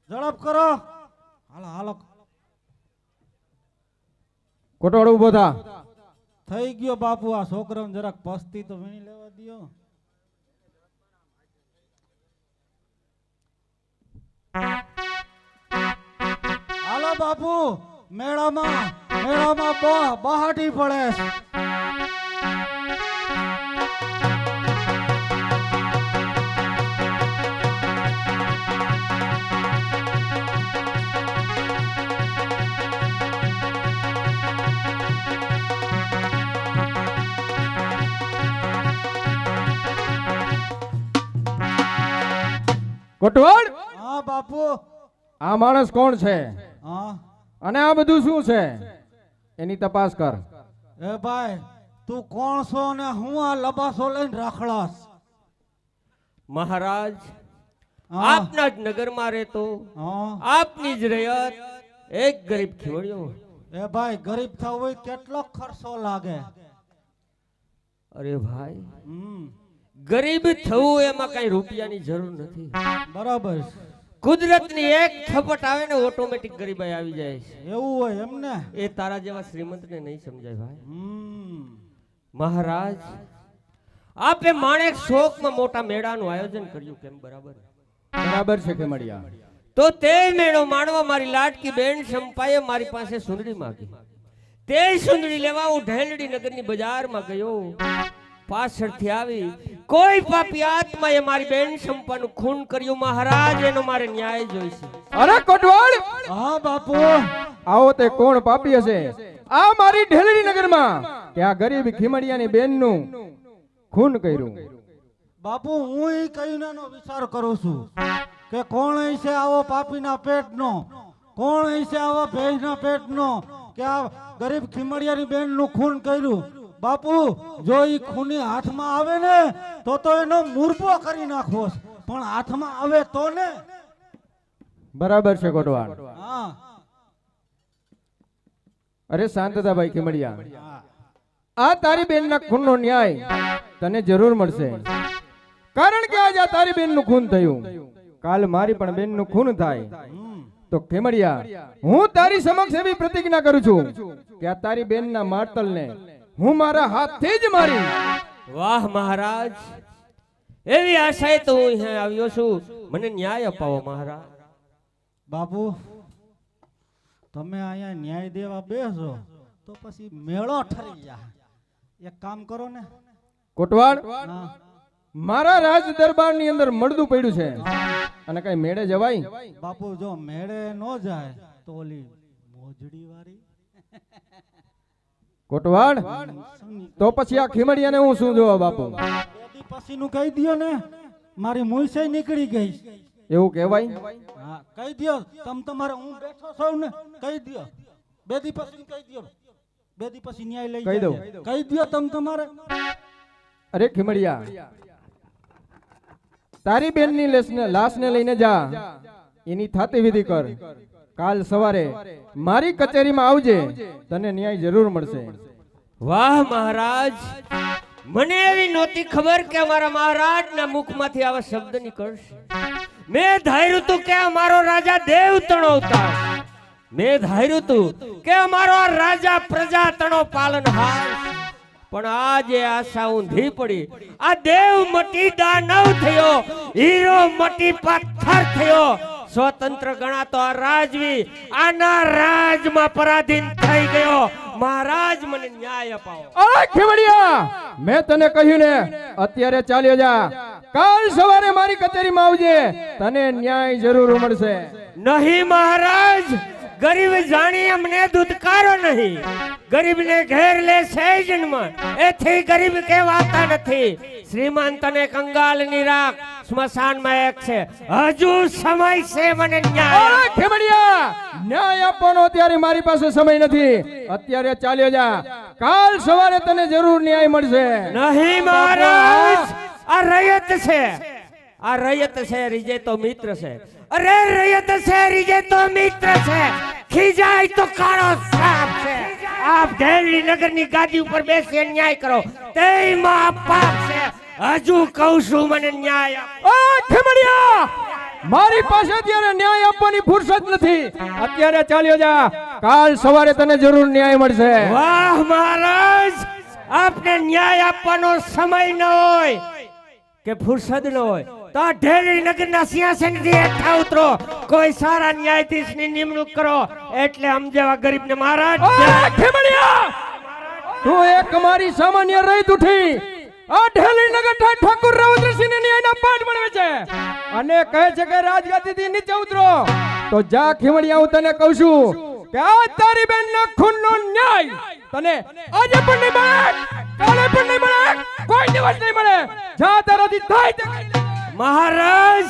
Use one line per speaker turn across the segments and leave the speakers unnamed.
ઝડપ કરો. હાલો હાલો.
કોટવાડ ઉભો થા.
થઈ ગયો બાપુ. આ છોકરાને જરાક પસ્તી તો વીણી લેવા દ્યો. હાલો બાપુ. મેળામાં બહાટી પડે છે.
કોટવાડ,
હા બાપુ.
આ માણસ કોણ છે
હા
અને આ બધું શું છે એની તપાસ કર.
એ ભાઈ, તું કોણ છો ને હું આ લબાસો લઈને રાખડાસ?
મહારાજ,
હા.
આપના જ નગરમાં રહેતો
હા.
આપની જ રયત એક ગરીબ ખીવડિયો.
એ ભાઈ, ગરીબ થવું હોય કેટલો ખર્ચો લાગે?
અરે ભાઈ,
હમ
ગરીબ થવું એમાં કઈ રૂપિયાની જરૂર નથી.
બરાબર.
કુદરતની એક થપટ આવે ને ઓટોમેટિક ગરીબાઈ આવી જાય છે.
એવું હોય એમ ને?
એ તારા જેવા શ્રીમંતને નહીં સમજાય ભાઈ.
હમ
મહારાજ, આપે માણેક શોકમાં મોટા મેળાનું આયોજન કર્યું, કેમ બરાબર?
બરાબર છે ખેમડિયા.
તો તે મેળો માણવા મારી લાડકી બેન શંપાએ મારી પાસે સુંદડી માંગી. તે સુંદડી લેવા હું ઢેલડી નગરની બજારમાં ગયો. પાછળથી આવી કોઈ પાપી આત્માએ મારી બેન શંપાનું ખૂન કર્યું. મહારાજ, એનો મારે ન્યાય જોઈશે.
અરે કોટવાડ,
હા બાપુ.
આવો તે કોણ પાપી હશે આ મારી ઢેલડી નગરમાં કે આ ગરીબ ખીમડિયાની બેનનું ખૂન કર્યું?
બાપુ, હું ઈ કઈનાનો વિચાર કરું છું કે કોણ છે આવો પાપીના પેટનો, કોણ છે આવા ભેંસના પેટનો કે આ ગરીબ ખીમડિયાની બેનનું ખૂન કર્યું. બાપુ, જો ઈ ખૂની હાથમાં આવે ને તો એનો મુરબો કરી નાખવો છે. પણ હાથમાં આવે તો ને.
બરાબર છે કોટવાડ.
હા
અરે શાંત થા ભાઈ ખીમડિયા.
હા.
આ તારી બેનના ખૂનનો ન્યાય તને જરૂર મળશે. કારણ કે આજે આ તારી બેનનું ખૂન થયું, કાલ મારી પણ બેનનું ખૂન થાય. તો ખેમડિયા, હું તારી સમક્ષ એવી પ્રતિજ્ઞા કરું છું કે આ તારી બેનના માતલને હું મારા હાથથી જ મારી.
વાહ મહારાજ, એવી આશાએ તો હું અહીંયા આવ્યો છું. મને ન્યાય અપાવો મહારાજ.
બાપુ, તમે અહીંયા ન્યાય દેવા બેસો તો પછી મેળો ઠરી જાય. એક કામ કરો ને.
કોટવાડ,
હા.
મારા રાજ દરબારની અંદર મળદું પડ્યું છે અને કઈ મેળે જવાય?
બાપુ, જો મેળે નો જાય તો ઓલી મોજડી વાળી.
કોટવાડ, તો પછી આ ખીમડિયાને હું શું જોવા બાપુ?
બેદી પછીનું કહી દ્યો ને, મારી મુઈસે નીકળી ગઈ.
એવું કહેવાય?
હા, કહી દ્યો. તમારે હું બેઠો છું ને, કહી દ્યો. બેદી પછી કહી દ્યો. બેદી પછી ન્યાય લઈ
કહી દઉં.
જાય. કહી દ્યો તમારે.
અરે ખીમડિયા, તારી બેનની લાશને લઈને જા, એની થાતી વિધિ કર. કાલ સવારે મારી કચેરીમાં આવજે, તને ન્યાય જરૂર મળશે.
વાહ મહારાજ, મને એવી નહોતી ખબર કે અમારા મહારાજના મુખમાંથી આવા શબ્દ નીકળશે. મેં ધાર્યું તું કે અમારો રાજા દેવતણો અવતાર, મેં ધાર્યું તું કે અમારો રાજા પ્રજા તણો પાલનહાર. પણ આજે આશા ઊંધી પડી. આ દેવ મટી દાનવ થયો, હીરો મટી પથ્થર થયો. સ્વતંત્ર ગણાતો આ રાજવી આના રાજમાં પરાધીન થઈ ગયો. મહારાજ, મને ન્યાય અપાવો.
અરે ખીમડિયા, મેં તને કહ્યું ને, અત્યારે ચાલ્યો જા. કાલ સવારે મારી કચેરીમાં આવજે, તને ન્યાય જરૂર મળશે.
નહીં મહારાજ, ગરીબ જાણી અમને દુધકારો નહીં. ગરીબને ઘેર લે છે જન્મ, એથી ગરીબ કહેવાતા નથી. શ્રીમંત અને કંગાલની રાખ સ્મશાનમાં એક છે. હજુ સમય છે મને ન્યાય.
અરે ખીમડિયા, ન્યાય આપવાનો અત્યારે મારી પાસે સમય નથી. અત્યારે ચાલ્યો જા, કાલ સવારે તને જરૂર ન્યાય મળશે.
નહીં મહારાજ, આ રયત છે, આ રયત છે, રીજે તો મિત્ર છે. અરે રયત છે, રીજે તો મિત્ર છે. ખીજાય તો કાળો સાપ છે. આપ ઢેલડી નગરની ગાદી ઉપર બેસી ન્યાય કરો, તેમાં પાપ છે. હજુ કહું છું, મને ન્યાય આપો.
ખીમડિયા, મારી પાસે અત્યારે ન્યાય આપવાની ફુરસત નથી. અત્યારે ચાલ્યો જા, કાલ સવારે તને જરૂર ન્યાય મળશે.
વાહ મહારાજ, આપને ન્યાય આપવાનો સમય ન હોય કે ફુરસદ ન હોય તો આ ઢેરી નગરના સિંહાસનથી હેઠા ઉતરો, કોઈ સારા ન્યાયાધીશની નિમણૂક કરો, એટલે અમ જેવા ગરીબને મહારાજ
ઓય ખેમડિયા, તું એક મારી સામાન્ય રહીત ઉઠી આ ઢેલી નગર ઠાકુર રાવદ્રસિંહને ન્યાયના પાઠ ભણવે છે અને કહે છે કે રાજગાદીથી નીચે ઉતરો. તો જા ખેમડિયા, હું તને કહું છું કે આ તારી બેનના ખૂનનો ન્યાય તને આજે પણ નહીં મળે, કાલે પણ નહીં મળે, કોઈ દિવસ નહીં મળે. જા તારાથી થાય તે કરી લે.
મહારાજ,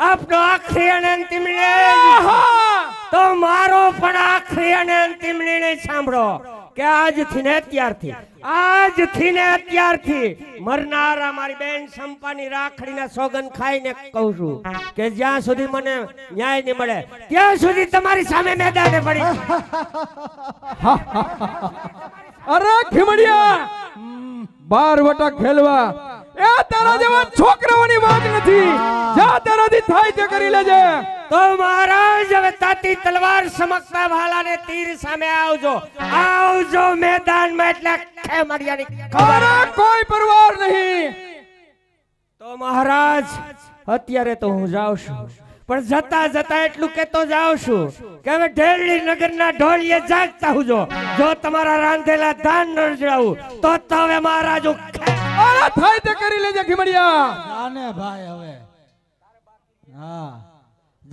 આપનો આખરી અને અંતિમ નિર્ણય
આહા!
તો મારો પણ આખરી અને અંતિમ નિર્ણય સાંભળો કે આજથી ને અત્યારથી મરનારા મારી બેન સંપાની રાખડીના સોગંદ ખાઈને કહું છું કે જ્યાં સુધી મને ન્યાય નહીં મળે ત્યાં સુધી તમારી સામે મેદાને પડી.
અરે ખેમડિયા, બાર વટા ખેલવા એ તારા જેવા છોકરાઓની વાત નથી. જા તારાથી થાય તે કરી લેજે.
તો મહારાજ, હવે તાતી તલવાર સમકતા ભાલાને તીર સામે આવજો મેદાનમાં, એટલે ખેમડિયાની ખબર.
અરે કોઈ પરવાર નહીં.
તો મહારાજ, અત્યારે તો હું જાઉં છું, પણ જતા જતા એટલું કેતો જાઉં છું કે હવે ઢેરડી નગરના ઢોળીએ જાગતા હુજો. જો તમારા રાંધેલા ધાન ન જળાવું તો હવે મહારાજ હું
અરે થાય તે કરી લેજે ખેમડિયા.
જાને ભાઈ હવે. હા,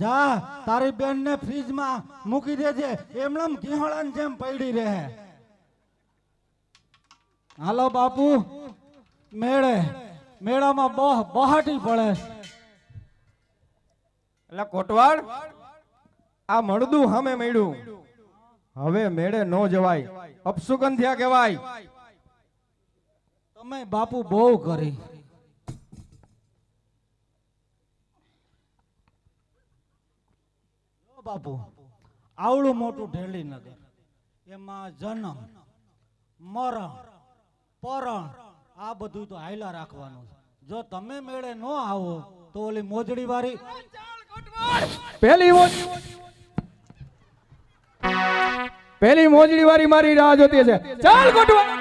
જા તારી બેનને ફ્રીજમાં મૂકી દેજે, એમનેમ કિહોળાની જેમ પડી રહે. હાલો બાપુ, મેળામાં બહાટી પડે.
એટલે કોટવાડ, આ મળદું સામે મળ્યું, હવે મેળે નો જવાય, અપશુકન થયા કહેવાય.
તમે બાપુ બહુ કરી. બાપુ, આવડું મોટું ઢેલી નગર, એમાં જન્મ, મરણ, પરણ આ બધું તો હાયલા રાખવાનું છે. જો તમે મેળે ન આવો તો ઓલી મોજડી વાળી
પેલી મોજડી વાળી મારી રાહ જોતી છે. ચાલ કોટવાડ.